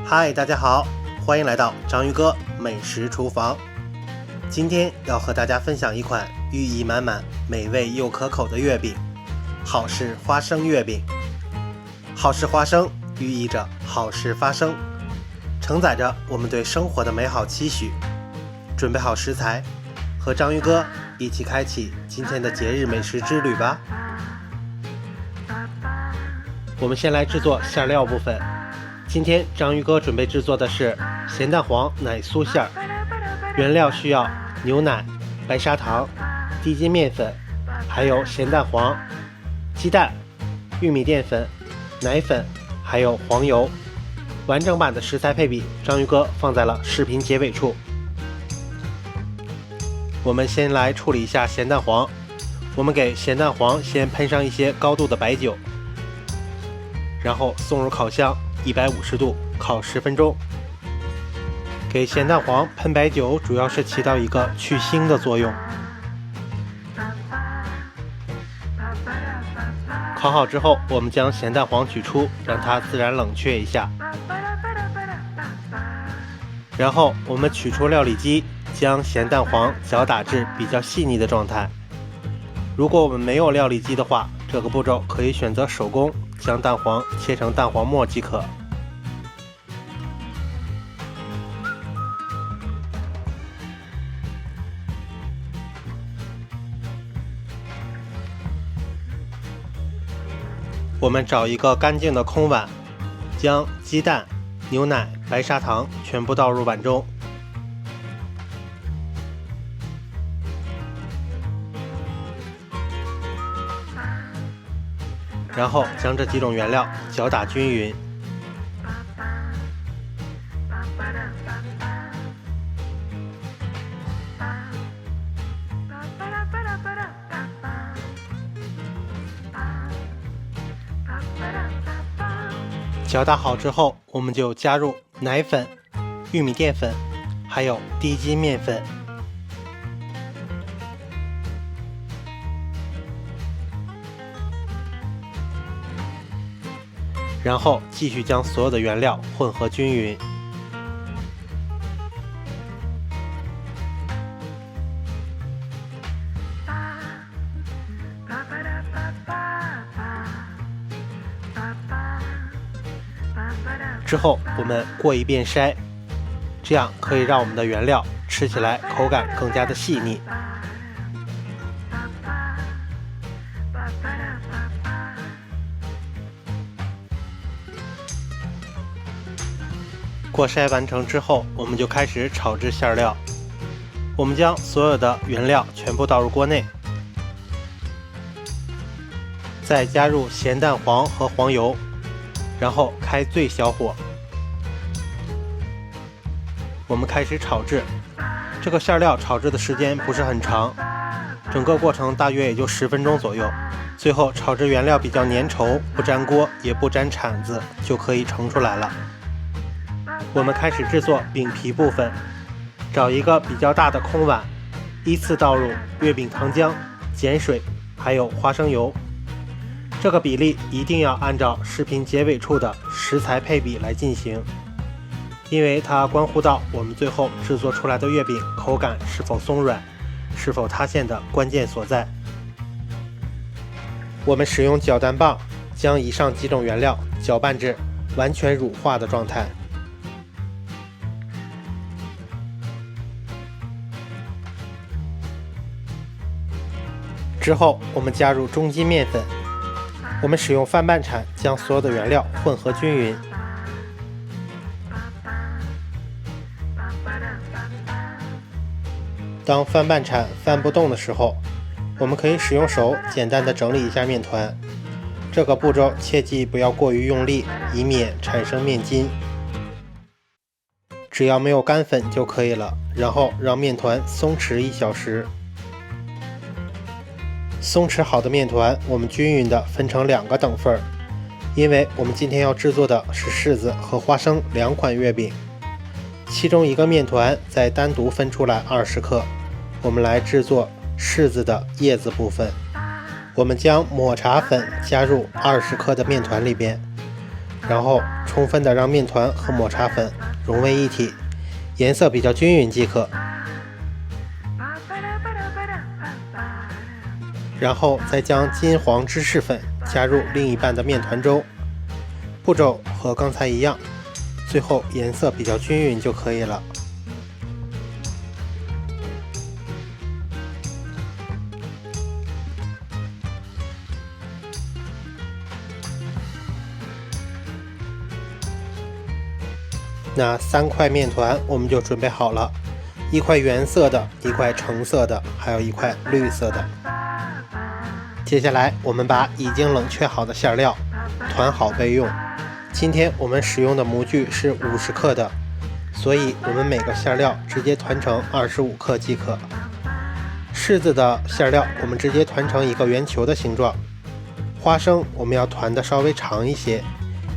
嗨，大家好，欢迎来到章鱼哥美食厨房。今天要和大家分享一款寓意满满、美味又可口的月饼——好事花生月饼。好事花生寓意着好事发生，承载着我们对生活的美好期许。准备好食材，和章鱼哥一起开启今天的节日美食之旅吧。我们先来制作馅料部分。今天章鱼哥准备制作的是咸蛋黄奶酥馅儿，原料需要牛奶、白砂糖、低筋面粉，还有咸蛋黄、鸡蛋、玉米淀粉、奶粉，还有黄油。完整版的食材配比，章鱼哥放在了视频结尾处。我们先来处理一下咸蛋黄，我们给咸蛋黄先喷上一些高度的白酒，然后送入烤箱150度烤10分钟。给咸蛋黄喷白酒主要是起到一个去腥的作用。烤好之后，我们将咸蛋黄取出，让它自然冷却一下。然后我们取出料理机，将咸蛋黄搅打至比较细腻的状态。如果我们没有料理机的话，这个步骤可以选择手工，将蛋黄切成蛋黄末即可。我们找一个干净的空碗，将鸡蛋、牛奶、白砂糖全部倒入碗中。然后将这几种原料搅打均匀。搅打好之后，我们就加入奶粉、玉米淀粉，还有低筋面粉。然后继续将所有的原料混合均匀。之后我们过一遍筛，这样可以让我们的原料吃起来口感更加的细腻。过筛完成之后，我们就开始炒制馅料。我们将所有的原料全部倒入锅内，再加入咸蛋黄和黄油，然后开最小火。我们开始炒制。这个馅料炒制的时间不是很长，整个过程大约也就10分钟左右。最后炒制原料比较粘稠，不粘锅也不粘铲子，就可以盛出来了。我们开始制作饼皮部分，找一个比较大的空碗，依次倒入月饼糖浆、碱水还有花生油。这个比例一定要按照视频结尾处的食材配比来进行，因为它关乎到我们最后制作出来的月饼口感是否松软、是否塌陷的关键所在。我们使用搅拌棒将以上几种原料搅拌至完全乳化的状态。之后我们加入中筋面粉，我们使用翻拌铲将所有的原料混合均匀。当翻拌铲翻不动的时候，我们可以使用手简单的整理一下面团。这个步骤切记不要过于用力，以免产生面筋。只要没有干粉就可以了，然后让面团松弛1小时。松弛好的面团，我们均匀地分成2个等份，因为我们今天要制作的是柿子和花生2款月饼，其中一个面团再单独分出来20克，我们来制作柿子的叶子部分。我们将抹茶粉加入20克的面团里边，然后充分的让面团和抹茶粉融为一体，颜色比较均匀即可。然后再将金黄芝士粉加入另一半的面团中，步骤和刚才一样，最后颜色比较均匀就可以了。那3块面团我们就准备好了，一块原色的，一块橙色的，还有一块绿色的。接下来我们把已经冷却好的馅料团好备用。今天我们使用的模具是50克的，所以我们每个馅料直接团成25克即可。柿子的馅料我们直接团成一个圆球的形状。花生我们要团的稍微长一些，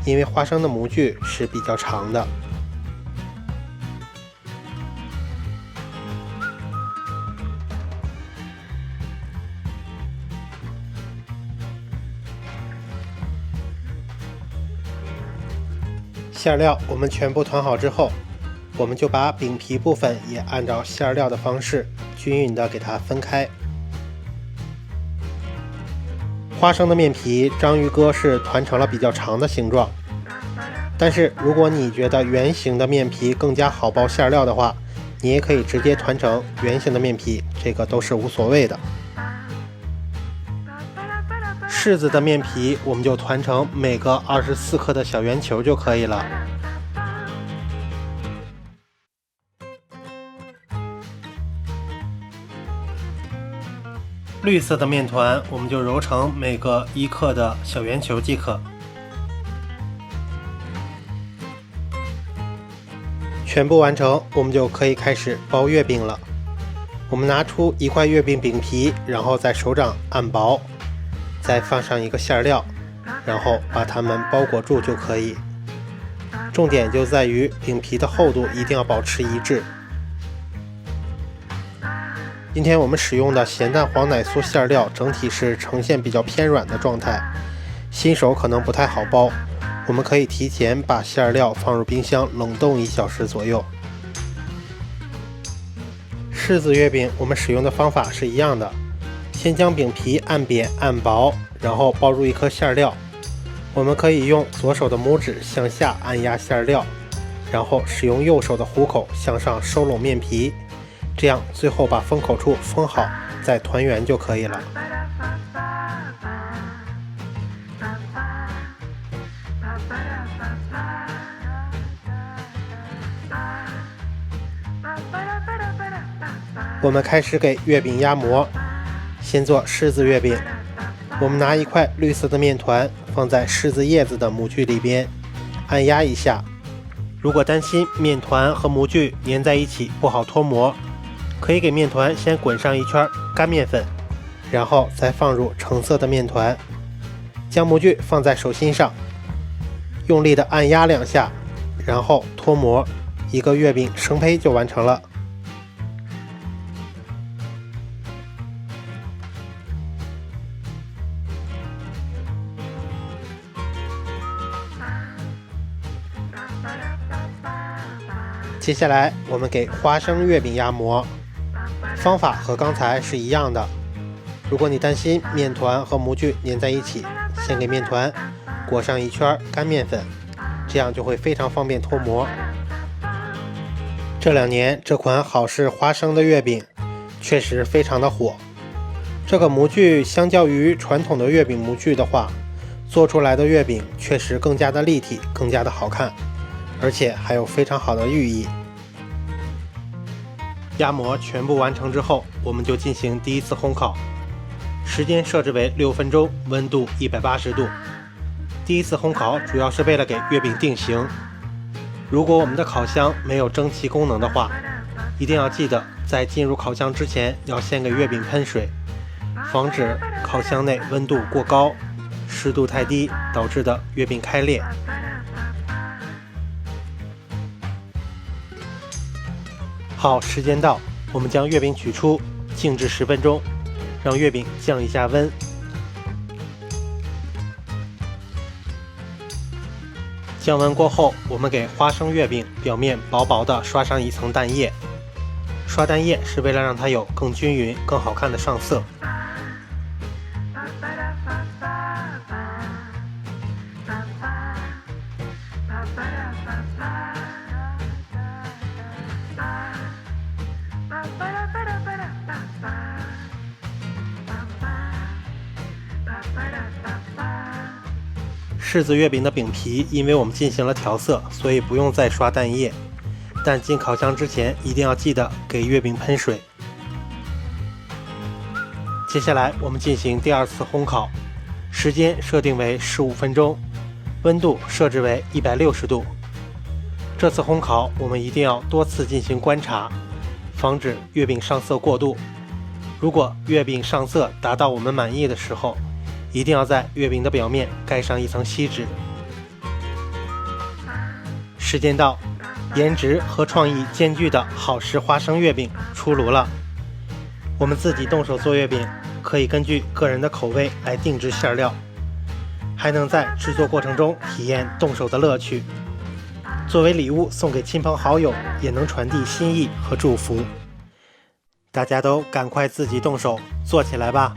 因为花生的模具是比较长的。馅料我们全部团好之后，我们就把饼皮部分也按照馅料的方式均匀的给它分开。花生的面皮章鱼哥是团成了比较长的形状，但是如果你觉得圆形的面皮更加好包馅料的话，你也可以直接团成圆形的面皮，这个都是无所谓的。柿子的面皮我们就团成每个24克的小圆球就可以了。绿色的面团我们就揉成每个1克的小圆球即可。全部完成，我们就可以开始包月饼了。我们拿出1块月饼饼皮，然后在手掌按薄，再放上一个馅料，然后把它们包裹住就可以。重点就在于饼皮的厚度一定要保持一致。今天我们使用的咸蛋黄奶酥馅料整体是呈现比较偏软的状态，新手可能不太好包，我们可以提前把馅料放入冰箱冷冻1小时左右。柿子月饼我们使用的方法是一样的，先将饼皮按扁按薄，然后包入一颗馅料。我们可以用左手的拇指向下按压馅料，然后使用右手的虎口向上收拢面皮，这样最后把封口处封好，再团圆就可以了。我们开始给月饼压模，先做柿子月饼。我们拿1块绿色的面团放在柿子叶子的模具里边，按压一下。如果担心面团和模具粘在一起不好脱模，可以给面团先滚上一圈干面粉，然后再放入橙色的面团，将模具放在手心上，用力的按压2下，然后脱模，一个月饼生胚就完成了。接下来我们给花生月饼压模，方法和刚才是一样的。如果你担心面团和模具粘在一起，先给面团裹上一圈干面粉，这样就会非常方便脱模。这2年这款好事花生的月饼确实非常的火。这个模具相较于传统的月饼模具的话，做出来的月饼确实更加的立体，更加的好看，而且还有非常好的寓意。压模全部完成之后，我们就进行第1次烘烤，时间设置为6分钟，温度180度。第1次烘烤主要是为了给月饼定型。如果我们的烤箱没有蒸汽功能的话，一定要记得在进入烤箱之前要先给月饼喷水，防止烤箱内温度过高、湿度太低导致的月饼开裂。好，时间到，我们将月饼取出，静置10分钟，让月饼降一下温。降温过后，我们给花生月饼表面薄薄的刷上一层蛋液。刷蛋液是为了让它有更均匀、更好看的上色。柿子月饼的饼皮，因为我们进行了调色，所以不用再刷蛋液。但进烤箱之前，一定要记得给月饼喷水。接下来我们进行第二次烘烤，时间设定为15分钟，温度设置为160度。这次烘烤我们一定要多次进行观察，防止月饼上色过度。如果月饼上色达到我们满意的时候，一定要在月饼的表面盖上一层锡纸。时间到，颜值和创意兼具的好事花生月饼出炉了。我们自己动手做月饼，可以根据个人的口味来定制馅料，还能在制作过程中体验动手的乐趣。作为礼物送给亲朋好友，也能传递心意和祝福。大家都赶快自己动手做起来吧！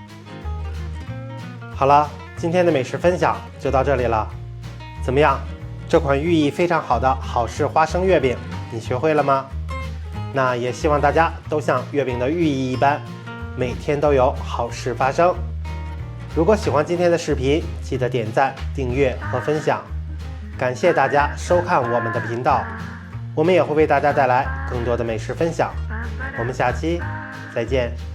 好了，今天的美食分享就到这里了。怎么样？这款寓意非常好的好事花生月饼，你学会了吗？那也希望大家都像月饼的寓意一般，每天都有好事发生。如果喜欢今天的视频，记得点赞、订阅和分享。感谢大家收看我们的频道，我们也会为大家带来更多的美食分享。我们下期再见。